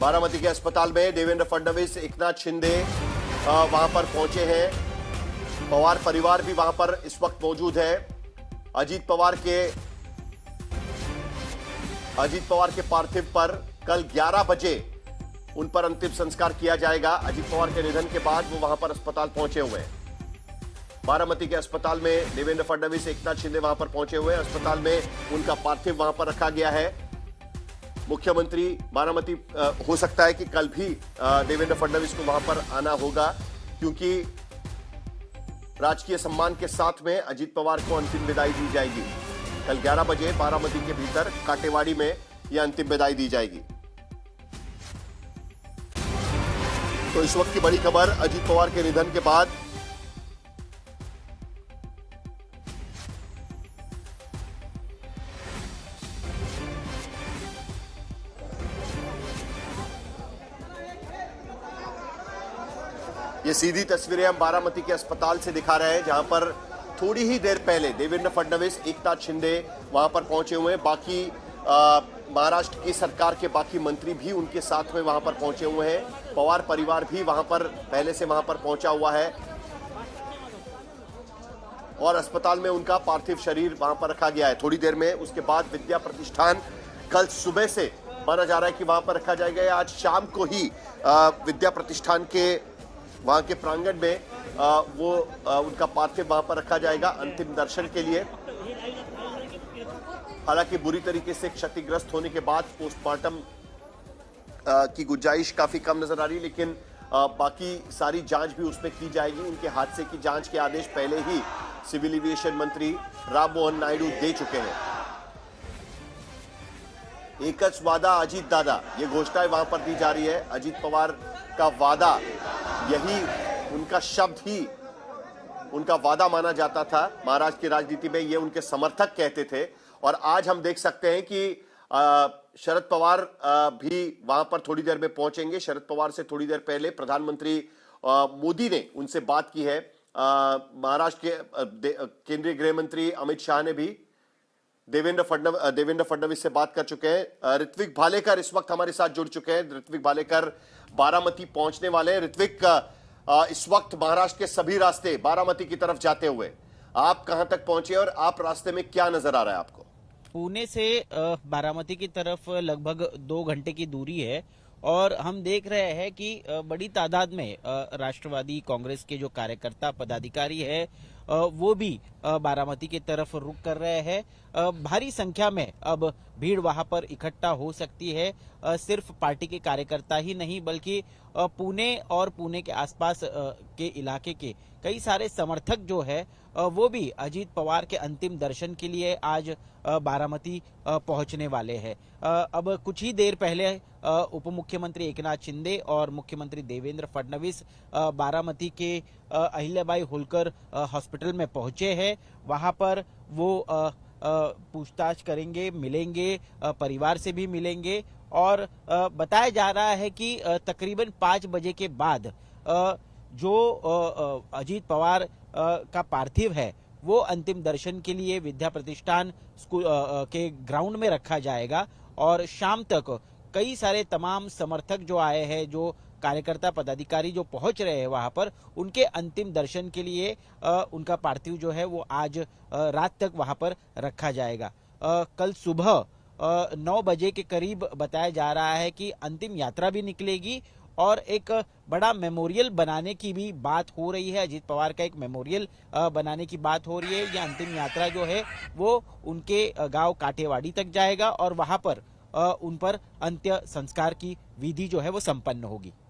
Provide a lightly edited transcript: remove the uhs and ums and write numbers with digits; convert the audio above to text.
बारामती के अस्पताल में देवेंद्र फडणवीस, एकनाथ शिंदे वहां पर पहुंचे हैं। पवार परिवार भी वहां पर इस वक्त मौजूद है। अजीत पवार के पार्थिव पर कल 11 बजे उन पर अंतिम संस्कार किया जाएगा। अजीत पवार के निधन के बाद वो वहां पर अस्पताल पहुंचे हुए हैं। बारामती के अस्पताल में देवेंद्र फडणवीस, एकनाथ शिंदे वहां पर पहुंचे हुए हैं। अस्पताल में उनका पार्थिव वहां पर रखा गया है। मुख्यमंत्री बारामती हो सकता है कि कल भी देवेंद्र फडणवीस को वहां पर आना होगा, क्योंकि राजकीय सम्मान के साथ में अजीत पवार को अंतिम विदाई दी जाएगी। कल 11 बजे बारामती के भीतर काटेवाड़ी में यह अंतिम विदाई दी जाएगी। तो इस वक्त की बड़ी खबर, अजीत पवार के निधन के बाद ये सीधी तस्वीरें हम बारामती के अस्पताल से दिखा रहे हैं, जहां पर थोड़ी ही देर पहले देवेंद्र फडणवीस, एकनाथ शिंदे वहां पर पहुंचे हुए हैं। बाकी महाराष्ट्र की सरकार के बाकी मंत्री भी उनके साथ में वहां पर पहुंचे हुए हैं। पवार परिवार भी वहां पर पहले से वहां पर पहुंचा हुआ है और अस्पताल में उनका पार्थिव शरीर वहां पर रखा गया है। थोड़ी देर में उसके बाद विद्या प्रतिष्ठान कल सुबह से माना जा रहा है कि वहां पर रखा जाएगा। आज शाम को ही विद्या प्रतिष्ठान के वहां के प्रांगण में उनका पार्थिव वहां पर रखा जाएगा अंतिम दर्शन के लिए। हालांकि बुरी तरीके से क्षतिग्रस्त होने के बाद पोस्टमार्टम की गुंजाइश काफी कम नजर आ रही है, लेकिन बाकी सारी जांच भी उसमें की जाएगी। उनके हादसे की जांच के आदेश पहले ही सिविल एविएशन मंत्री राम मोहन नायडू दे चुके हैं। एकच वादा अजीत दादा, ये घोषणाएं वहां पर दी जा रही है। अजीत पवार का वादा, यही उनका शब्द ही उनका वादा माना जाता था। महाराष्ट्र की राजनीति में ये उनके समर्थक कहते थे। और आज हम देख सकते हैं कि शरद पवार भी वहां पर थोड़ी देर में पहुंचेंगे। शरद पवार से थोड़ी देर पहले प्रधानमंत्री मोदी ने उनसे बात की है। महाराष्ट्र के केंद्रीय गृह मंत्री अमित शाह ने भी देवेंद्र फडणवीस से बात कर चुके हैं। ऋत्विक भालेकर इस वक्त हमारे साथ जुड़ चुके हैं। ऋत्विक भालेकर बारामती पहुंचने वाले हैं। ऋत्विक, इस वक्त महाराष्ट्र के सभी रास्ते बारामती की तरफ जाते हुए आप कहां तक पहुंचे और आप रास्ते में क्या नजर आ रहा है आपको? पुणे से बारामती की तरफ लगभग 2 घंटे की दूरी है और हम देख रहे हैं कि बड़ी तादाद में राष्ट्रवादी कांग्रेस के जो कार्यकर्ता पदाधिकारी है वो भी बारामती की तरफ रुख कर रहे हैं। भारी संख्या में अब भीड़ वहां पर इकट्ठा हो सकती है। सिर्फ पार्टी के कार्यकर्ता ही नहीं, बल्कि पुणे और पुणे के आसपास के इलाके के कई सारे समर्थक जो है वो भी अजीत पवार के अंतिम दर्शन के लिए आज बारामती पहुंचने वाले हैं। अब कुछ ही देर पहले उप मुख्यमंत्री एकनाथ शिंदे और मुख्यमंत्री देवेंद्र फडणवीस बारामती के अहिल्याबाई होलकर हॉस्पिटल में पहुंचे हैं। वहां पर वो पूछताछ करेंगे, मिलेंगे, परिवार से भी मिलेंगे और बताया जा रहा है कि तकरीबन 5 बजे के बाद जो अजीत पवार का पार्थिव है वो अंतिम दर्शन के लिए विद्या प्रतिष्ठान स्कूल के ग्राउंड में रखा जाएगा और शाम तक कई सारे तमाम समर्थक जो आए हैं, जो कार्यकर्ता पदाधिकारी जो पहुंच रहे हैं वहां पर, उनके अंतिम दर्शन के लिए उनका पार्थिव जो है वो आज रात तक वहां पर रखा जाएगा। कल सुबह 9 बजे के करीब बताया जा रहा है कि अंतिम यात्रा भी निकलेगी और एक बड़ा मेमोरियल बनाने की भी बात हो रही है। अजीत पवार का एक मेमोरियल बनाने की बात हो रही है। यह अंतिम यात्रा जो है वो उनके गांव काटेवाड़ी तक जाएगा और वहां पर उन पर अंत्य संस्कार की विधि जो है वो संपन्न होगी।